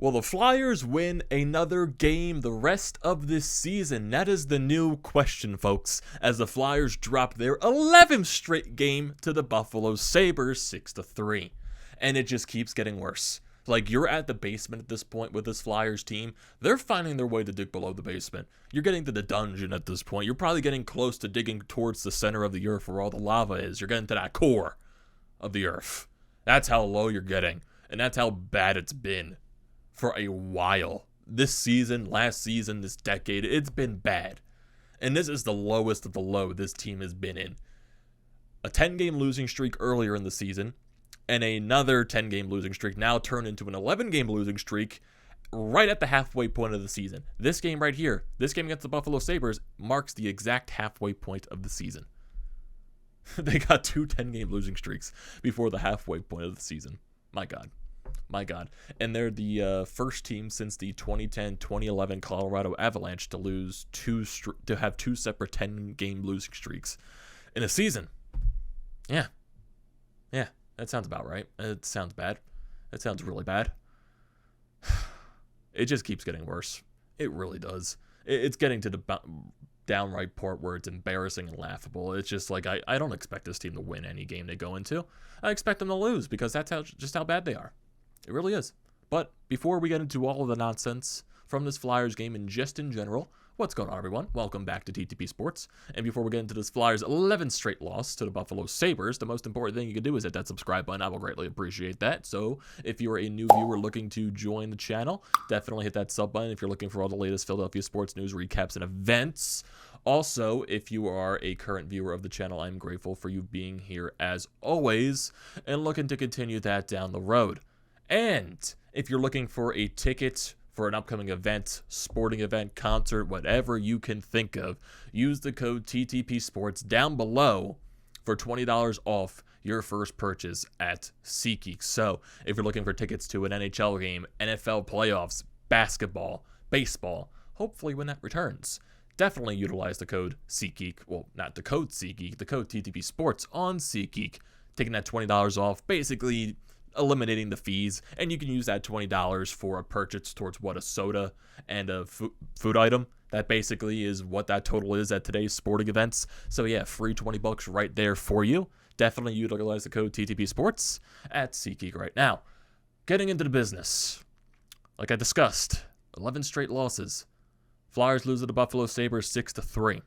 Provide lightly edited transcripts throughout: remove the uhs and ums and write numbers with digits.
Will the Flyers win another game the rest of this season? That is the new question, folks, as the Flyers drop their 11th straight game to the Buffalo Sabres 6-3. And it just keeps getting worse. Like, you're at the basement at this point with this Flyers team. They're finding their way to dig below the basement. You're getting to the dungeon at this point. You're probably getting close to digging towards the center of the earth where all the lava is. You're getting to that core of the earth. That's how low you're getting. And that's how bad it's been for a while. This season, last season, this decade, it's been bad. And this is the lowest of the low this team has been in. A 10-game losing streak earlier in the season, and another 10-game losing streak now turned into an 11-game losing streak right at the halfway point of the season. This game right here, this game against the Buffalo Sabres, marks the exact halfway point of the season. They got two 10-game losing streaks before the halfway point of the season. My God. My God. And they're the first team since the 2010-2011 Colorado Avalanche to have two separate 10-game losing streaks in a season. Yeah. Yeah, that sounds about right. It sounds bad. It sounds really bad. It just keeps getting worse. It really does. It's getting to the downright part where it's embarrassing and laughable. It's just like, I don't expect this team to win any game they go into. I expect them to lose because that's just how bad they are. It really is. But before we get into all of the nonsense from this Flyers game and just in general, what's going on, everyone? Welcome back to TTP Sports. And before we get into this Flyers 11th straight loss to the Buffalo Sabres, the most important thing you can do is hit that subscribe button. I will greatly appreciate that. So if you're a new viewer looking to join the channel, definitely hit that sub button if you're looking for all the latest Philadelphia sports news, recaps, and events. Also, if you are a current viewer of the channel, I'm grateful for you being here as always and looking to continue that down the road. And if you're looking for a ticket for an upcoming event, sporting event, concert, whatever you can think of, use the code TTPSPORTS down below for $20 off your first purchase at SeatGeek. So if you're looking for tickets to an NHL game, NFL playoffs, basketball, baseball, hopefully when that returns, definitely utilize the code SeatGeek. Well, not the code SeatGeek, the code TTPSPORTS on SeatGeek, taking that $20 off, basically eliminating the fees, and you can use that $20 for a purchase towards a soda and a food item. That basically is what that total is at today's sporting events. So yeah, free $20 right there for you. Definitely utilize the code TTPSPORTS at SeatGeek right now. Getting into the business, like I discussed, 11 straight losses. Flyers lose to the Buffalo Sabres 6-3.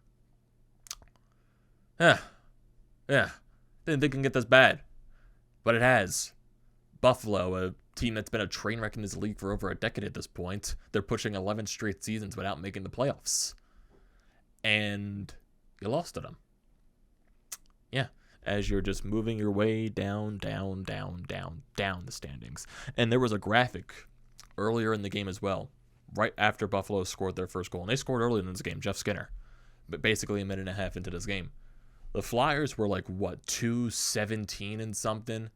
Yeah, didn't think it can get this bad, but it has. Buffalo, a team that's been a train wreck in this league for over a decade at this point, they're pushing 11 straight seasons without making the playoffs. And you lost to them. Yeah, as you're just moving your way down the standings. And there was a graphic earlier in the game as well, right after Buffalo scored their first goal. And they scored early in this game, Jeff Skinner, but basically a minute and a half into this game. The Flyers were like, 2-17 and something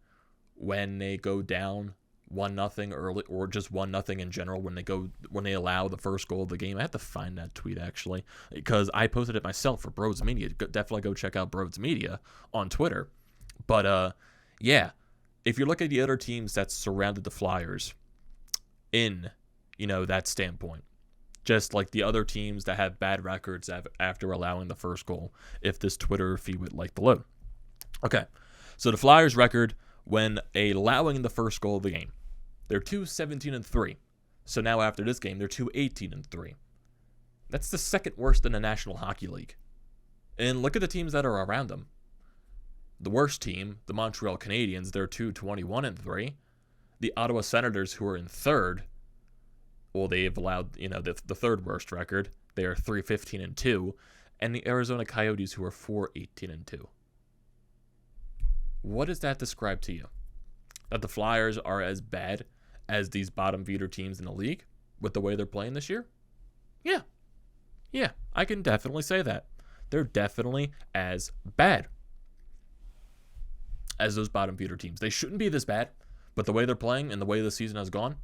when they go down 1-0 early, or just 1-0 in general when they allow the first goal of the game. I have to find that tweet actually because I posted it myself for BrodesMedia. Definitely go check out BrodesMedia on Twitter. But yeah, if you look at the other teams that surrounded the Flyers in that standpoint, just like the other teams that have bad records after allowing the first goal, if this Twitter feed would like to load. Okay, so the Flyers record when allowing the first goal of the game, they're 2-17-3. So now after this game, they're 2-18-3. That's the second worst in the National Hockey League. And look at the teams that are around them. The worst team, the Montreal Canadiens, they're 2-21-3. The Ottawa Senators, who are in third, well, they've allowed, the third worst record. They are 3-15-2. And the Arizona Coyotes, who are 4-18-2. What does that describe to you? That the Flyers are as bad as these bottom feeder teams in the league with the way they're playing this year? Yeah, I can definitely say that. They're definitely as bad as those bottom feeder teams. They shouldn't be this bad, but the way they're playing and the way the season has gone,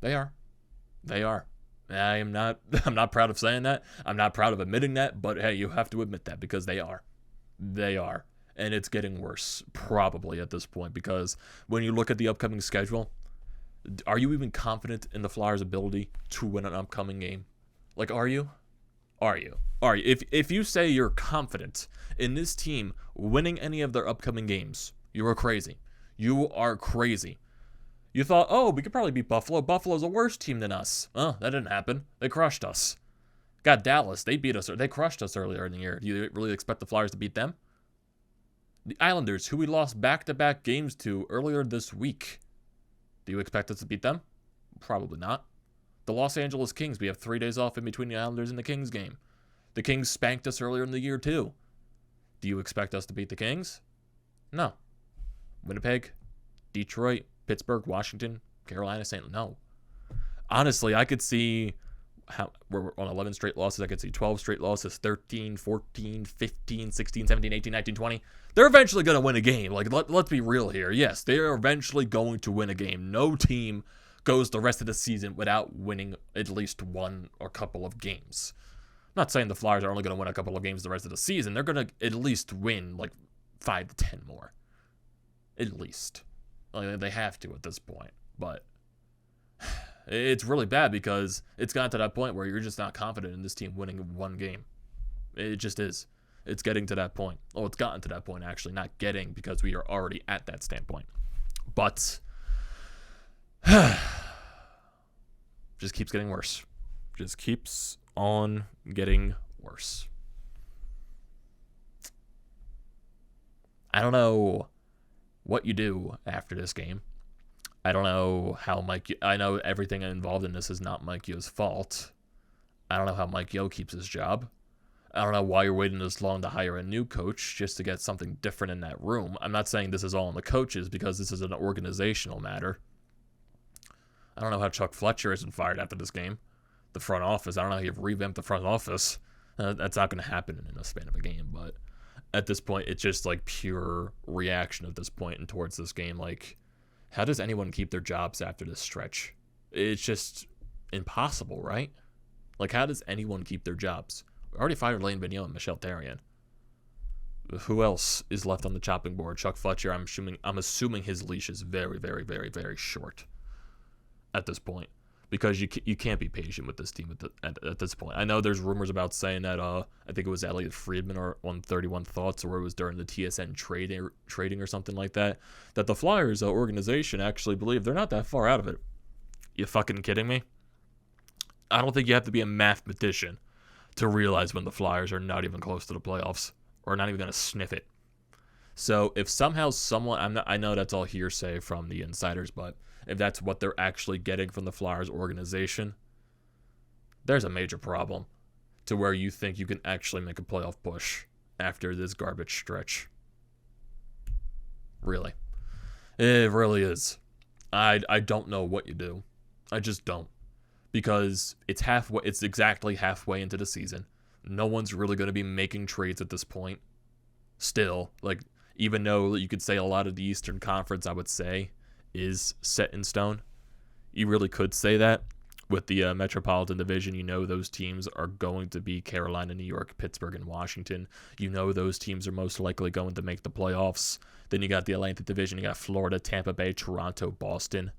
they are. I'm not proud of saying that. I'm not proud of admitting that, but hey, you have to admit that because they are. And it's getting worse probably at this point because when you look at the upcoming schedule, Are you even confident in the Flyers' ability to win an upcoming game? Like, are you? Are you? Are you? If you say you're confident in this team winning any of their upcoming games, you are crazy. You are crazy. You thought, oh, we could probably beat Buffalo. Buffalo's a worse team than us. Oh, that didn't happen. They crushed us. Got Dallas. They beat us. They crushed us earlier in the year. Do you really expect the Flyers to beat them? The Islanders, who we lost back-to-back games to earlier this week. Do you expect us to beat them? Probably not. The Los Angeles Kings, we have 3 days off in between the Islanders and the Kings game. The Kings spanked us earlier in the year, too. Do you expect us to beat the Kings? No. Winnipeg, Detroit, Pittsburgh, Washington, Carolina, St. No. Honestly, I could see how we're on 11 straight losses. I could see 12 straight losses, 13, 14, 15, 16, 17, 18, 19, 20. They're eventually going to win a game. Like, let's be real here. Yes, they are eventually going to win a game. No team goes the rest of the season without winning at least one or couple of games. I'm not saying the Flyers are only going to win a couple of games the rest of the season. They're going to at least win like 5 to 10 more. At least. Like, they have to at this point. But it's really bad because it's gotten to that point where you're just not confident in this team winning one game. It just is. It's getting to that point. Oh, it's gotten to that point, actually. Not getting, because we are already at that standpoint. But just keeps getting worse. Just keeps on getting worse. I don't know what you do after this game. I don't know how I know everything involved in this is not Mike Yo's fault. I don't know how Mike Yo keeps his job. I don't know why you're waiting this long to hire a new coach just to get something different in that room. I'm not saying this is all on the coaches, because this is an organizational matter. I don't know how Chuck Fletcher isn't fired after this game. The front office, I don't know how you've revamped the front office. That's not going to happen in a span of a game, but at this point, it's just like pure reaction at this point and towards this game. Like, how does anyone keep their jobs after this stretch? It's just impossible, right? Like, how does anyone keep their jobs? We already fired Lane Vigneault and Michel Therrien. Who else is left on the chopping board? Chuck Fletcher, I'm assuming his leash is very, very, very, very short at this point, because you can't be patient with this team at this point. I know there's rumors about saying that I think it was Elliot Friedman or 131 Thoughts, or it was during the TSN trading or something like that the Flyers organization actually believe they're not that far out of it. You fucking kidding me? I don't think you have to be a mathematician to realize when the Flyers are not even close to the playoffs, or not even going to sniff it. So if somehow someone, I know that's all hearsay from the insiders, but if that's what they're actually getting from the Flyers organization, there's a major problem to where you think you can actually make a playoff push after this garbage stretch. Really. It really is. I don't know what you do. I just don't. Because it's exactly halfway into the season. No one's really going to be making trades at this point. Still, like, even though you could say a lot of the Eastern Conference, I would say, is set in stone. You really could say that. With the Metropolitan Division, you know those teams are going to be Carolina, New York, Pittsburgh, and Washington. You know those teams are most likely going to make the playoffs. Then you got the Atlantic Division. You got Florida, Tampa Bay, Toronto, Boston.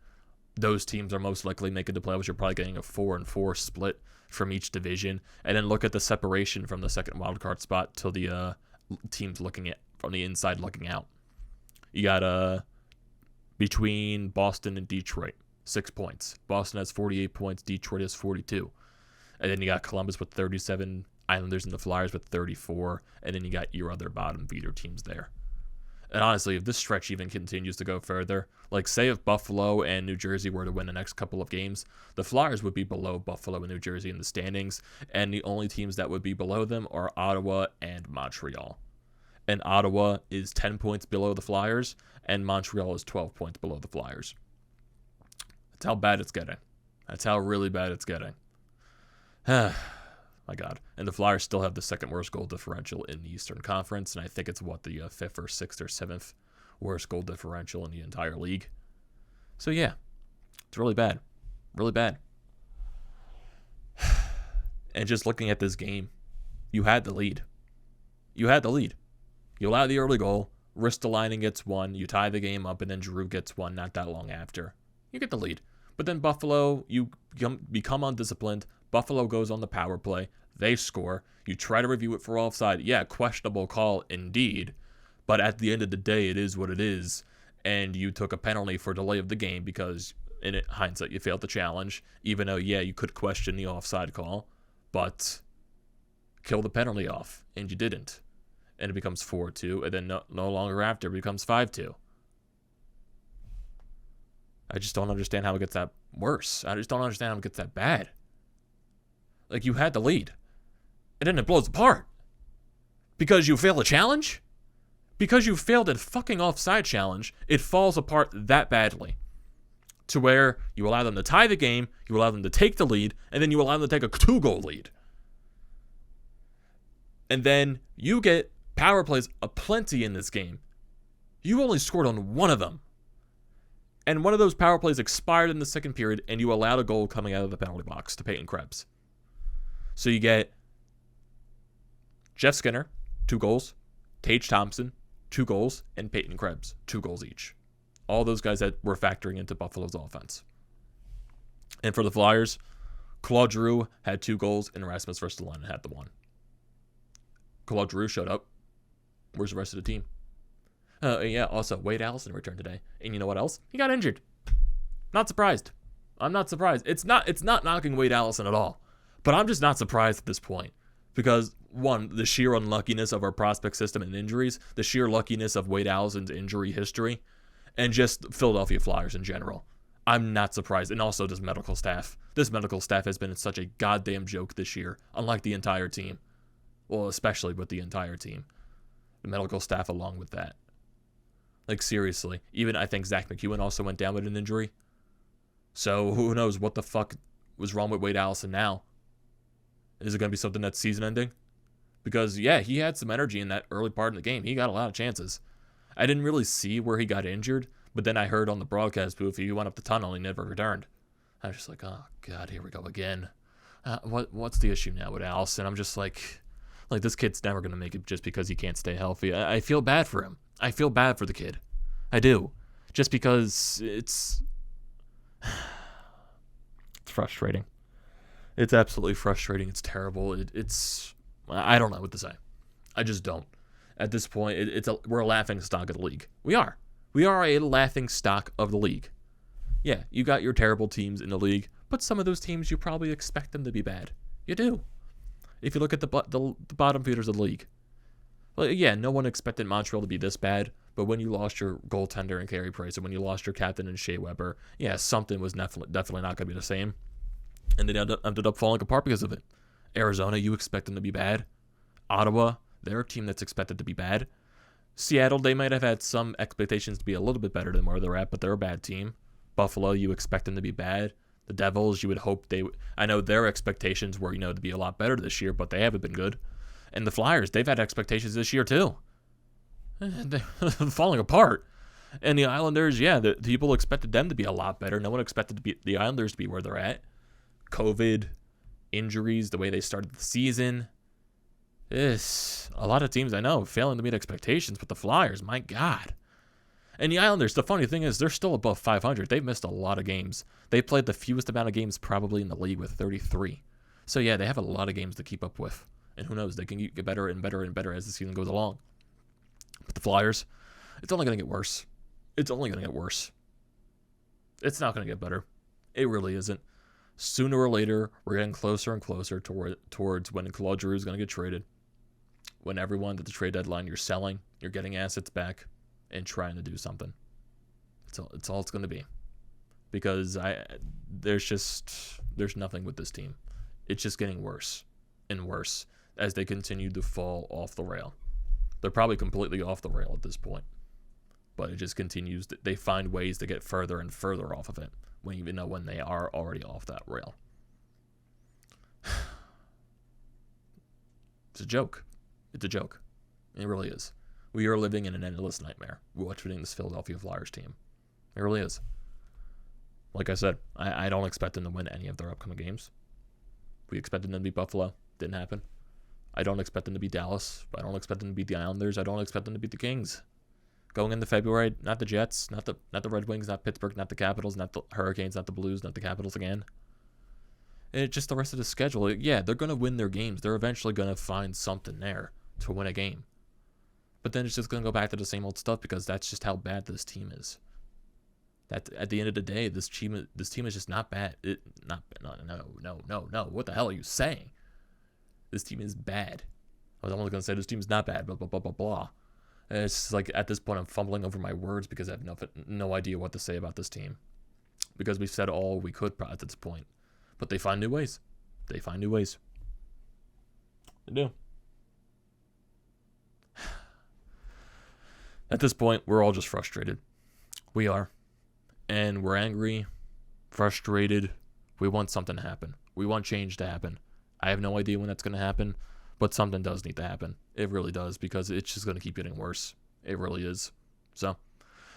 Those teams are most likely making the playoffs. You're probably getting a 4-4 split from each division. And then look at the separation from the second wildcard spot to the teams looking at from the inside looking out. You got between Boston and Detroit, 6 points. Boston has 48 points. Detroit has 42. And then you got Columbus with 37, Islanders and the Flyers with 34, and then you got your other bottom feeder teams there. And honestly, if this stretch even continues to go further, like say if Buffalo and New Jersey were to win the next couple of games, the Flyers would be below Buffalo and New Jersey in the standings, and the only teams that would be below them are Ottawa and Montreal. And Ottawa is 10 points below the Flyers, and Montreal is 12 points below the Flyers. That's how bad it's getting. That's how really bad it's getting. My God. And the Flyers still have the second worst goal differential in the Eastern Conference, and I think it's the fifth or sixth or seventh worst goal differential in the entire league. So yeah, it's really bad. Really bad. And just looking at this game, you had the lead. You had the lead. You allow the early goal, Ristolainen gets one, you tie the game up, and then Drew gets one not that long after. You get the lead. But then Buffalo, you become undisciplined. Buffalo goes on the power play. They score. You try to review it for offside. Yeah, questionable call indeed. But at the end of the day, it is what it is. And you took a penalty for delay of the game because, in hindsight, you failed the challenge. Even though, yeah, you could question the offside call. But kill the penalty off. And you didn't. And it becomes 4-2. And then no longer after, it becomes 5-2. I just don't understand how it gets that worse. I just don't understand how it gets that bad. Like, you had the lead. And then it blows apart. Because you failed a challenge? Because you failed a fucking offside challenge, it falls apart that badly. To where you allow them to tie the game, you allow them to take the lead, and then you allow them to take a 2-goal lead. And then you get power plays aplenty in this game. You only scored on one of them. And one of those power plays expired in the second period, and you allowed a goal coming out of the penalty box to Peyton Krebs. So you get Jeff Skinner, 2 goals, Tage Thompson, 2 goals, and Peyton Krebs, 2 goals each. All those guys that were factoring into Buffalo's offense. And for the Flyers, Claude Giroux had 2 goals, and Rasmus Ristolainen had the 1. Claude Giroux showed up. Where's the rest of the team? Yeah, also, Wade Allison returned today. And you know what else? He got injured. Not surprised. I'm not surprised. It's not knocking Wade Allison at all. But I'm just not surprised at this point. Because, one, the sheer unluckiness of our prospect system and injuries, the sheer luckiness of Wade Allison's injury history, and just Philadelphia Flyers in general. I'm not surprised. And also this medical staff. This medical staff has been such a goddamn joke this year, unlike the entire team. Well, especially with the entire team. The medical staff along with that. Like, seriously. Even I think Zach McEwen also went down with an injury. So, who knows what the fuck was wrong with Wade Allison now? Is it going to be something that's season-ending? Because, yeah, he had some energy in that early part of the game. He got a lot of chances. I didn't really see where he got injured, but then I heard on the broadcast booth he went up the tunnel and he never returned. I was just like, oh, God, here we go again. What's the issue now with Allison? I'm just like, this kid's never going to make it just because he can't stay healthy. I feel bad for him. I feel bad for the kid. I do. Just because it's frustrating. It's absolutely frustrating. It's terrible. I don't know what to say. I just don't. At this point, we're a laughing stock of the league. We are. We are a laughing stock of the league. Yeah, you got your terrible teams in the league, but some of those teams you probably expect them to be bad. You do. If you look at the bottom feeders of the league. Well, yeah, no one expected Montreal to be this bad, but when you lost your goaltender in Carey Price, and when you lost your captain in Shea Weber, yeah, something was definitely not going to be the same. And they ended up falling apart because of it. Arizona, you expect them to be bad. Ottawa, they're a team that's expected to be bad. Seattle, they might have had some expectations to be a little bit better than where they're at, but they're a bad team. Buffalo, you expect them to be bad. The Devils, you would hope I know their expectations were, to be a lot better this year, but they haven't been good. And the Flyers, they've had expectations this year too. They're falling apart. And the Islanders, yeah, the people expected them to be a lot better. No one expected the Islanders to be where they're at. COVID, injuries, the way they started the season. A lot of teams I know failing to meet expectations, but the Flyers, my God. And the Islanders, the funny thing is, they're still above 500. They've missed a lot of games. They played the fewest amount of games probably in the league with 33. So yeah, they have a lot of games to keep up with. And who knows, they can get better and better and better as the season goes along. But the Flyers, it's only going to get worse. It's only going to get worse. It's not going to get better. It really isn't. Sooner or later, we're getting closer and closer towards when Claude Giroux is going to get traded. When everyone at the trade deadline, you're selling, you're getting assets back, and trying to do something. It's all it's going to be. Because there's nothing with this team. It's just getting worse and worse as they continue to fall off the rail. They're probably completely off the rail at this point. But it just continues. They find ways to get further and further off of it, when they are already off that rail. It's a joke. It's a joke. It really is. We are living in an endless nightmare watching this Philadelphia Flyers team. It really is. Like I said, I don't expect them to win any of their upcoming games. We expected them to beat Buffalo. Didn't happen. I don't expect them to beat Dallas. I don't expect them to beat the Islanders. I don't expect them to beat the Kings. Going into February, not the Jets, not the Red Wings, not Pittsburgh, not the Capitals, not the Hurricanes, not the Blues, not the Capitals again. It's just the rest of the schedule. Yeah, they're going to win their games. They're eventually going to find something there to win a game. But then it's just going to go back to the same old stuff because that's just how bad this team is. That at the end of the day, this team is just not bad. No. What the hell are you saying? This team is bad. I was only going to say this team's not bad, blah, blah, blah, blah, blah. And it's just like at this point I'm fumbling over my words because I have no idea what to say about this team. Because we've said all we could at this point. But they find new ways. They do. At this point, we're all just frustrated. We are. And we're angry, frustrated. We want something to happen. We want change to happen. I have no idea when that's going to happen, but something does need to happen. It really does, because it's just going to keep getting worse. It really is. So,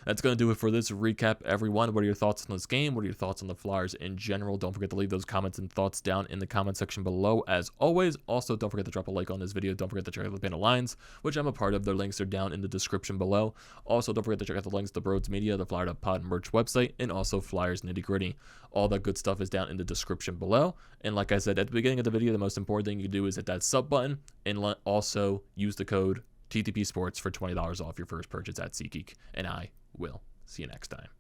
that's going to do it for this recap, everyone. What are your thoughts on this game? What are your thoughts on the Flyers in general? Don't forget to leave those comments and thoughts down in the comment section below, as always. Also, don't forget to drop a like on this video. Don't forget to check out the Panel Lines, which I'm a part of. Their links are down in the description below. Also, don't forget to check out the links to BrodesMedia, the Flyer.pod merch website, and also Flyers Nitty Gritty. All that good stuff is down in the description below. And like I said at the beginning of the video, the most important thing you can do is hit that sub button, and also use the code TTPSPORTS for $20 off your first purchase at SeatGeek. And I will see you next time.